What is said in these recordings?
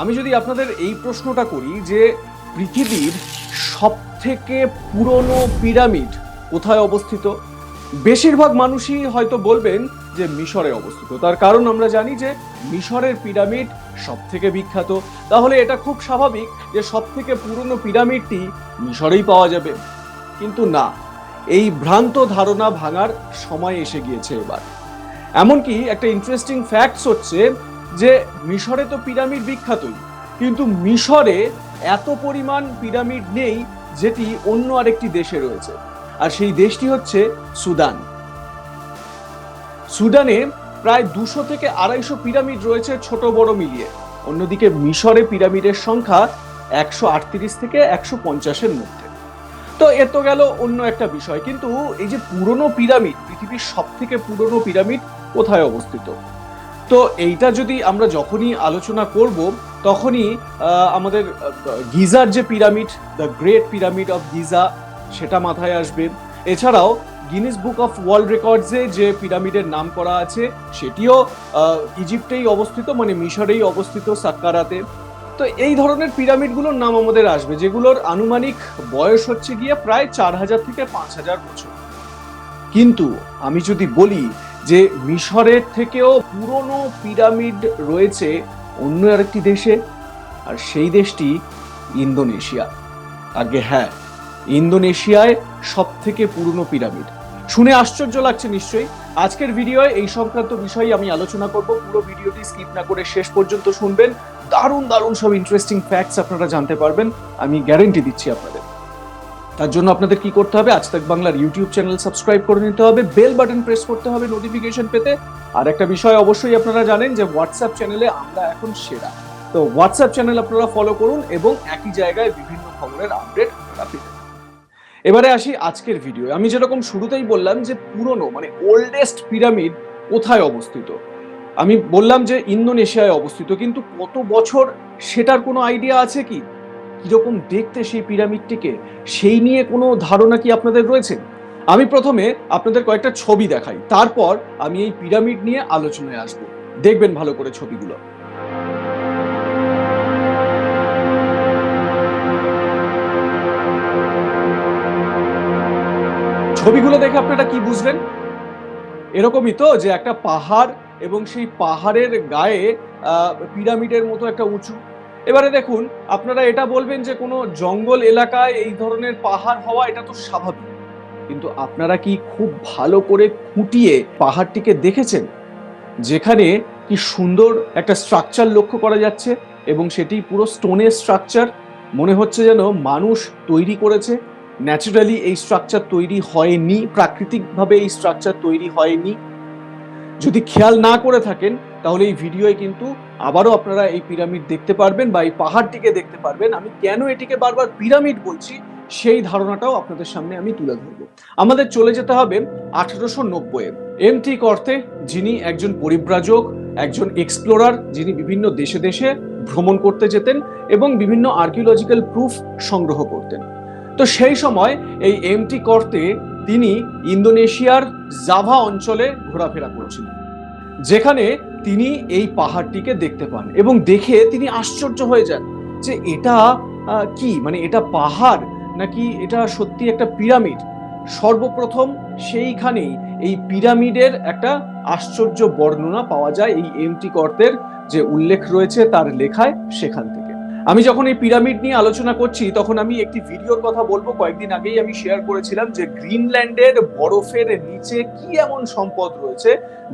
আমি যদি আপনাদের এই প্রশ্নটা করি যে পৃথিবীর সবথেকে পুরনো পিরামিড কোথায় অবস্থিত, বেশিরভাগ মানুষই হয়তো বলবেন যে মিশরে অবস্থিত। তার কারণ আমরা জানি যে মিশরের পিরামিড সবথেকে বিখ্যাত। তাহলে এটা খুব স্বাভাবিক যে সবথেকে পুরনো পিরামিডটি মিশরেই পাওয়া যাবে। কিন্তু না, এই ভ্রান্ত ধারণা ভাঙার সময় এসে গিয়েছে এবার। এমনকি একটা ইন্টারেস্টিং ফ্যাক্টস হচ্ছে যে মিশরে তো পিরামিড বিখ্যাতই, কিন্তু মিশরে এত পরিমাণ পিরামিড নেই যেটি অন্য আরেকটি দেশে রয়েছে, আর সেই দেশটি হচ্ছে সুদান। সুদানে প্রায় 200 থেকে 250 পিরামিড রয়েছে ছোট বড় মিলিয়ে। অন্যদিকে মিশরে পিরামিডের সংখ্যা 138 থেকে 150-এর মধ্যে। তো এ তো গেল অন্য একটা বিষয়, কিন্তু এই যে পুরনো পিরামিড, পৃথিবীর সব থেকে পুরনো পিরামিড কোথায় অবস্থিত, তো এইটা যদি আমরা যখনই আলোচনা করব তখনই আমাদের গিজার যে pyramid, the great pyramid of Giza, সেটা মাথায় আসবে। এছাড়াও গিনেস বুক অফ ওয়ার্ল্ড রেকর্ডসে যে পিরামিডের নাম করা আছে সেটিও ইজিপ্টেই অবস্থিত, মানে মিশরেই অবস্থিত, সাক্কারাতে। তো এই ধরনের পিরামিডগুলোর নাম আমাদের আসবে, যেগুলোর আনুমানিক বয়স হচ্ছে গিয়ে প্রায় 4000 থেকে 5000 বছর। কিন্তু আমি যদি বলি যে মিশরের থেকেও পুরনো পিরামিড রয়েছে অন্য আরেকটি দেশে, আর সেই দেশটি ইন্দোনেশিয়া। আগে হ্যাঁ, ইন্দোনেশিয়ায় সব থেকে পুরনো পিরামিড। শুনে আশ্চর্য লাগছে নিশ্চয়ই। আজকের ভিডিওয় এই সংক্রান্ত বিষয়ে আমি আলোচনা করব। পুরো ভিডিওটি স্কিপ না করে শেষ পর্যন্ত শুনবেন। দারুণ দারুণ সব ইন্টারেস্টিং ফ্যাক্টস আপনারা জানতে পারবেন, আমি গ্যারান্টি দিচ্ছি আপনাদের। তার জন্য আপনাদের কি করতে হবে, আজ তাক বাংলার ইউটিউব চ্যানেল সাবস্ক্রাইব করে নিতে হবে, বেল বাটন প্রেস করতে হবে নোটিফিকেশন পেতে। আর একটা বিষয় অবশ্যই আপনারা জানেন যে হোয়াটসঅ্যাপ চ্যানেলে আমরা এখন সেরা। তো হোয়াটসঅ্যাপ চ্যানেল আপনারা ফলো করুন এবং একই জায়গায় বিভিন্ন খবরের আপডেট আপনারা পেতে থাকুন। এবারে আসি আজকের ভিডিও। আমি যেরকম শুরুতেই বললাম যে পুরনো মানে ওল্ডেস্ট পিরামিড কোথায় অবস্থিত, আমি বললাম যে ইন্দোনেশিয়ায় অবস্থিত, কিন্তু কত বছর সেটার কোনো আইডিয়া আছে কি? কিরকম দেখতে সেই পিরামিডটিকে, সেই নিয়ে কোনো ধারণা কি আপনাদের রয়েছে? আমি প্রথমে আপনাদের কয়েকটা ছবি দেখাই, তারপর আমি এই পিরামিড নিয়ে আলোচনায় আসব। দেখবেন ভালো করে ছবিগুলো। ছবিগুলো দেখে আপনারা কি বুঝবেন? এরকমই তো, যে একটা পাহাড় এবং সেই পাহাড়ের গায়ে পিরামিডের মতো একটা উঁচু। এবারে দেখুন, আপনারা এটা বলবেন যে কোনো জঙ্গল এলাকায় এই ধরনের পাহাড় হওয়া এটা তো স্বাভাবিক, কিন্তু আপনারা কি খুব ভালো করে খুঁটিয়ে পাহাড়টিকে দেখেছেন? যেখানে কি সুন্দর একটা স্ট্রাকচার লক্ষ্য করা যাচ্ছে, এবং সেটি পুরো স্টোনের স্ট্রাকচার। মনে হচ্ছে যেন মানুষ তৈরি করেছে, ন্যাচারালি এই স্ট্রাকচার তৈরি হয়নি, প্রাকৃতিকভাবে এই স্ট্রাকচার তৈরি হয়নি। যদি খেয়াল না করে থাকেন তাহলে এই ভিডিওয়ে কিন্তু আবারও আপনারা এই পিরামিড দেখতে পারবেন বা এই পাহাড়টিকে দেখতে পারবেন। আমি কেন এটিকে বারবার পিরামিড বলছি সেই ধারণাটাও আপনাদের সামনে আমি তুলে ধরবো। আমাদের চলে যেতে হবে 1890-এ। এম.টি. কর্তে, যিনি একজন পরিব্রাজক, একজন এক্সপ্লোরার, যিনি বিভিন্ন দেশে দেশে ভ্রমণ করতে যেতেন এবং বিভিন্ন আর্কিওলজিক্যাল প্রুফ সংগ্রহ করতেন। তো সেই সময় এই এম.টি. কর্তে তিনি ইন্দোনেশিয়ার জাভা অঞ্চলে ঘোরাফেরা করছিলেন, যেখানে তিনি এই পাহাড়টিকে দেখতে পান এবং দেখে তিনি আশ্চর্য হয়ে যান যে এটা কি, মানে এটা পাহাড় নাকি এটা সত্যি একটা পিরামিড। সর্বপ্রথম সেইখানেই এই পিরামিডের একটা আশ্চর্য বর্ণনা পাওয়া যায় এই এম.টি. কর্তের যে উল্লেখ রয়েছে তার লেখায়, সেখান থেকে। আমি যখন এই পিরামিড নিয়ে আলোচনা করছি তখন আমি একটি ভিডিওর কথা বলবো। কয়েকদিন আগেই আমি শেয়ার করেছিলাম যে গ্রিনল্যান্ডের বরফের নিচে কি এমন সম্পদ রয়েছে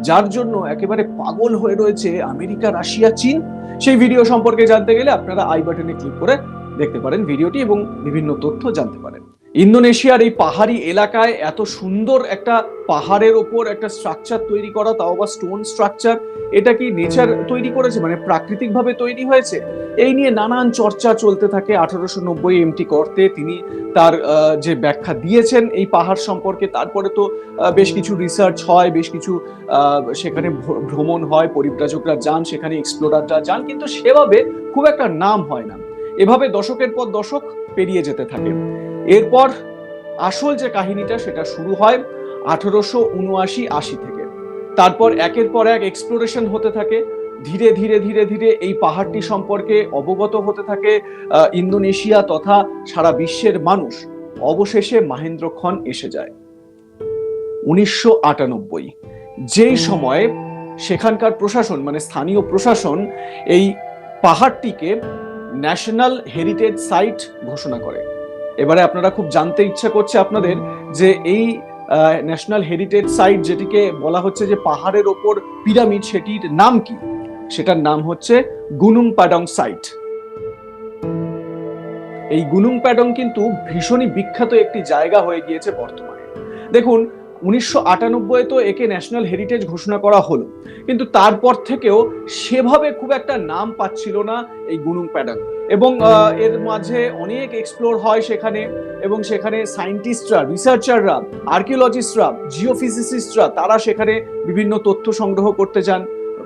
যার জন্য একেবারে পাগল হয়ে রয়েছে আমেরিকা, রাশিয়া, চীন। সেই ভিডিও সম্পর্কে জানতে গেলে আপনারা আই বাটনে ক্লিক করে দেখতে পারেন ভিডিওটি এবং বিভিন্ন তথ্য জানতে পারেন। ইন্দোনেশিয়ার এই পাহাড়ি এলাকায় এত সুন্দর একটা পাহাড়ের ওপর একটা স্ট্রাকচার তৈরি করা, তাও আবার স্টোন স্ট্রাকচার, এটা কি নেচার তৈরি করেছে, মানে প্রাকৃতিক ভাবে তৈরি হয়েছে? এই নিয়ে নানান চর্চা চলতে থাকে। 1890 এম.টি. কর্তে তিনি তার যে ব্যাখ্যা দিয়েছেন এই পাহাড় সম্পর্কে, তারপরে তো বেশ কিছু রিসার্চ হয়, বেশ কিছু সেখানে ভ্রমণ হয়, পরিব্রাজকরা যান সেখানে, এক্সপ্লোরাররা যান, কিন্তু সেভাবে খুব একটা নাম হয় না। এভাবে দশকের পর দশক পেরিয়ে যেতে থাকে। এরপর আসল যে কাহিনীটা সেটা শুরু হয় 1879-80 থেকে। তারপর একের পর এক এক্সপ্লোরেশন হতে থাকে, ধীরে ধীরে ধীরে ধীরে এই পাহাড়টি সম্পর্কে অবগত হতে থাকে ইন্দোনেশিয়া তথা সারা বিশ্বের মানুষ। অবশেষে মাহেন্দ্রক্ষণ এসে যায় 1998। যেই সময়ে সেখানকার প্রশাসন মানে স্থানীয় প্রশাসন এই পাহাড়টিকে ন্যাশনাল হেরিটেজ সাইট ঘোষণা করে। এবারে আপনারা খুব জানতে ইচ্ছা করছে আপনাদের যে এই ন্যাশনাল হেরিটেজ সাইট যেটিকে বলা হচ্ছে যে পাহাড়ের ওপর পিরামিড, সেটির নাম কি? সেটার নাম হচ্ছে গুনুং প্যাডং সাইট। এই গুনুং প্যাডং কিন্তু ভীষণই বিখ্যাত একটি জায়গা হয়ে গিয়েছে বর্তমানে। দেখুন 1998 তো একে ন্যাশনাল হেরিটেজ ঘোষণা করা হলো, কিন্তু তারপর থেকেও সেভাবে খুব একটা নাম পাচ্ছিল না এই গুনুং প্যাডং। এবং এর মাঝে অনেক এক্সপ্লোর হয় সেখানে, এবং সেখানে সায়েন্টিস্টরা, রিসার্চাররা, আর্কিওলজিস্টরা, জিওফিজিসিস্টরা তারা সেখানে বিভিন্ন তথ্য সংগ্রহ করতে যান,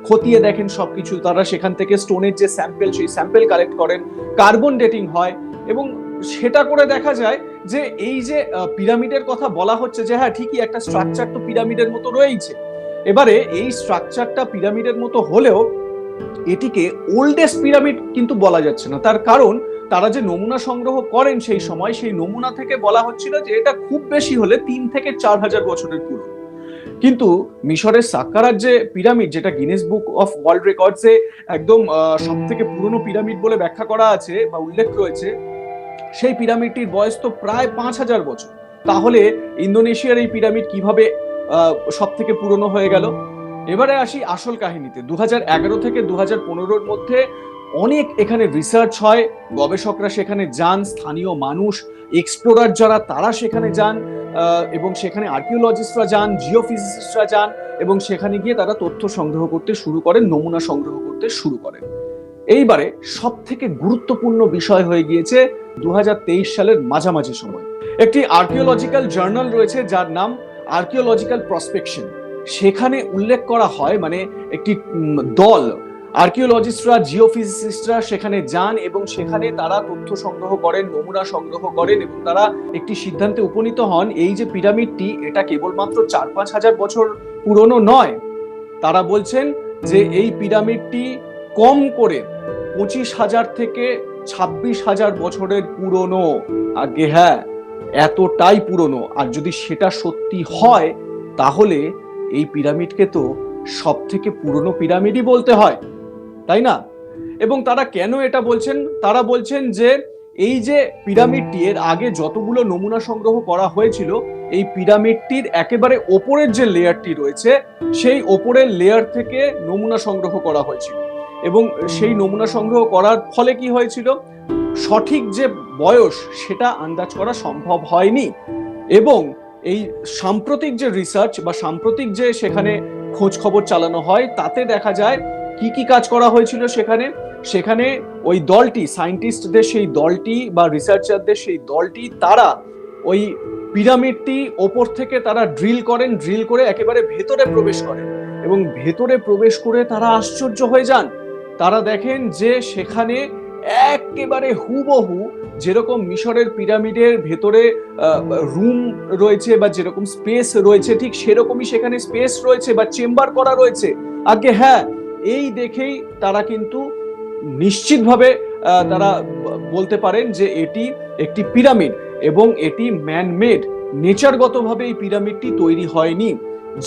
খতিয়ে দেখেন সবকিছু। তারা সেখান থেকে স্টোনের যে স্যাম্পেল, সেই স্যাম্পেল কালেক্ট করেন, কার্বন ডেটিং হয়, এবং সেটা করে দেখা যায় যে এই যে পিরামিডের কথা বলা হচ্ছে যে হ্যাঁ ঠিকই একটা স্ট্রাকচার তো পিরামিডের মতো রয়েছে। এবারে এই স্ট্রাকচারটা পিরামিডের মতো হলেও এটিকে ওল্ডেস্ট পিরামিড কিন্তু বলা যাচ্ছে না। তার কারণ তারা যে নমুনা সংগ্রহ করেন সেই সময়, সেই নমুনা থেকে বলা হচ্ছিল যে এটা খুব বেশি হলে 3 থেকে 4,000 বছরের পুরনো। কিন্তু মিশরের সাক্কারার যে পিরামিড, যেটা গিনেস বুক অফ ওয়ার্ল্ড রেকর্ডসে একদম সব থেকে পুরনো পিরামিড বলে ব্যাখ্যা করা আছে বা উল্লেখ রয়েছে, সেই পিরামিডটির বয়স তো প্রায় 5,000 বছর। তাহলে ইন্দোনেশিয়ার এই পিরামিড কিভাবে সব থেকে পুরনো হয়ে গেল? এবারে আসি আসল কাহিনীতে। 2011 থেকে 2015-র মধ্যে অনেক এখানে রিসার্চ হয়, গবেষকরা সেখানে যান, স্থানীয় মানুষ, এক্সপ্লোরার যারা তারা সেখানে যান, এবং সেখানে আর্কিওলজিস্টরা যান, জিওফিজিসিস্টরা যান, এবং সেখানে গিয়ে তারা তথ্য সংগ্রহ করতে শুরু করেন, নমুনা সংগ্রহ করতে শুরু করেন। এইবারে সব থেকে গুরুত্বপূর্ণ বিষয় হয়ে গিয়েছে 2023 সালের মাঝামাঝি সময়। একটি আর্কিওলজিক্যাল জার্নাল রয়েছে যার নাম আর্কিওলজিক্যাল প্রসপেকশন। সেখানে উল্লেখ করা হয়, মানে একটি দল আর্কিওলজিস্টরা, জিওফিজিসিস্টরা সেখানে যান এবং সেখানে তারা তথ্য সংগ্রহ করেন, নমুনা সংগ্রহ করেন, এবং তারা একটি সিদ্ধান্তে উপনীত হন এই যে পিরামিডটি, এটা কেবলমাত্র 4-5 হাজার বছর পুরনো নয়। তারা বলছেন যে এই পিরামিডটি কম করে 25,000 থেকে 26,000 বছরের পুরনো। আগে হ্যাঁ, এতটাই পুরনো। আর যদি সেটা সত্যি হয় তাহলে এই পিরামিডকে তো সব থেকে পুরনো পিরামিডই বলতে হয়, তাই না? এবং তারা কেন এটা বলছেন? তারা বলছেন যে এই যে পিরামিডটি, এর আগে যতগুলো নমুনা সংগ্রহ করা হয়েছিল, এই পিরামিডটির একেবারে ওপরের যে লেয়ারটি রয়েছে, সেই ওপরের লেয়ার থেকে নমুনা সংগ্রহ করা হয়েছিল, এবং সেই নমুনা সংগ্রহ করার ফলে কি হয়েছিল, সঠিক যে বয়স সেটা আন্দাজ করা সম্ভব হয়নি। এবং এই সাম্প্রতিক যে রিসার্চ বা সাম্প্রতিক যে সেখানে খোঁজ খবর চালানো হয়, তাতে দেখা যায় কি কি কাজ করা হয়েছিল সেখানে। সেখানে ওই দলটি, সায়েন্টিস্টদের সেই দলটি বা রিসার্চারদের সেই দলটি, তারা ওই পিরামিডটি ওপর থেকে তারা ড্রিল করেন, ড্রিল করে একেবারে ভেতরে প্রবেশ করেন, এবং ভেতরে প্রবেশ করে তারা আশ্চর্য হয়ে যান। তারা দেখেন যে সেখানে একেবারে হুবহু যেরকম মিশরের পিরামিডের ভেতরে রুম রয়েছে বা যেরকম স্পেস রয়েছে, ঠিক সেরকমই সেখানে স্পেস রয়েছে বা চেম্বার করা রয়েছে। আগে হ্যাঁ, এই দেখেই তারা কিন্তু নিশ্চিতভাবে তারা বলতে পারেন যে এটি একটি পিরামিড, এবং এটি ম্যানমেড, নেচারগতভাবে এই পিরামিডটি তৈরি হয়নি।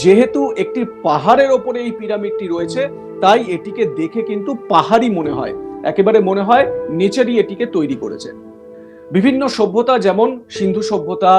যেহেতু একটি পাহাড়ের ওপরে এই পিরামিডটি রয়েছে, তাই এটিকে দেখে কিন্তু পাহাড়ই মনে হয়, একেবারে মনে হয় নেচারই এটিকে তৈরি করেছে। বিভিন্ন সভ্যতা, যেমন সিন্ধু সভ্যতা,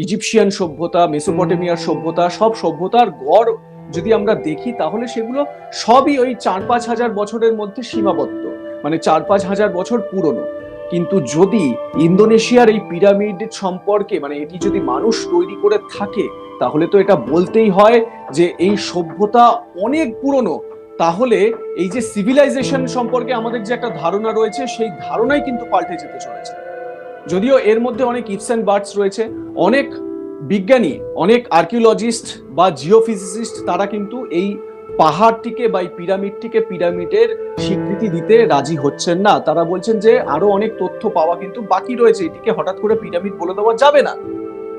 ইজিপশিয়ান সভ্যতা, মেসোপটেমিয়ার সভ্যতা, সব সভ্যতার গড় যদি আমরা দেখি তাহলে সেগুলো সবই ওই 4-5 হাজার বছরের মধ্যে সীমাবদ্ধ, মানে 4-5 হাজার বছর পুরনো। কিন্তু যদি ইন্দোনেশিয়ার এই পিরামিড সম্পর্কে, মানে এটি যদি মানুষ তৈরি করে থাকে, তাহলে তো এটা বলতেই হয় যে এই সভ্যতা অনেক পুরনো। তাহলে এই যে সিভিলাইজেশন সম্পর্কে আমাদের যে একটা ধারণা রয়েছে, সেই ধারণাই কিন্তু পাল্টে যেতে চলেছে। যদিও এর মধ্যে অনেক ইফস অ্যান্ড বাটস রয়েছে, অনেক বিজ্ঞানী, অনেক আর্কিওলজিস্ট বা জিওফিজিসিস্ট তারা কিন্তু এই পাহাড়টিকে বা এই পিরামিডটিকে পিরামিডের স্বীকৃতি দিতে রাজি হচ্ছেন না। তারা বলছেন যে আরো অনেক তথ্য পাওয়া কিন্তু বাকি রয়েছে, এটিকে হঠাৎ করে পিরামিড বলে দেওয়া যাবে না।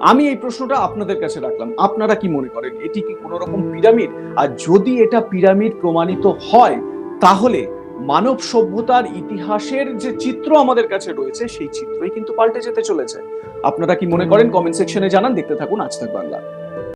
আমি এই প্রশ্নটা আপনাদের কাছে রাখলাম, আপনারা কি মনে করেন এটি কি কোনো রকম পিরামিড? আর যদি এটা পিরামিড প্রমাণিত হয়, তাহলে মানব সভ্যতার ইতিহাসের যে চিত্র আমাদের কাছে রয়েছে সেই চিত্রই কিন্তু পাল্টে যেতে চলেছে। আপনারা কি মনে করেন? কমেন্ট সেকশনে জানান। দেখতে থাকুন আজ তাক বাংলা।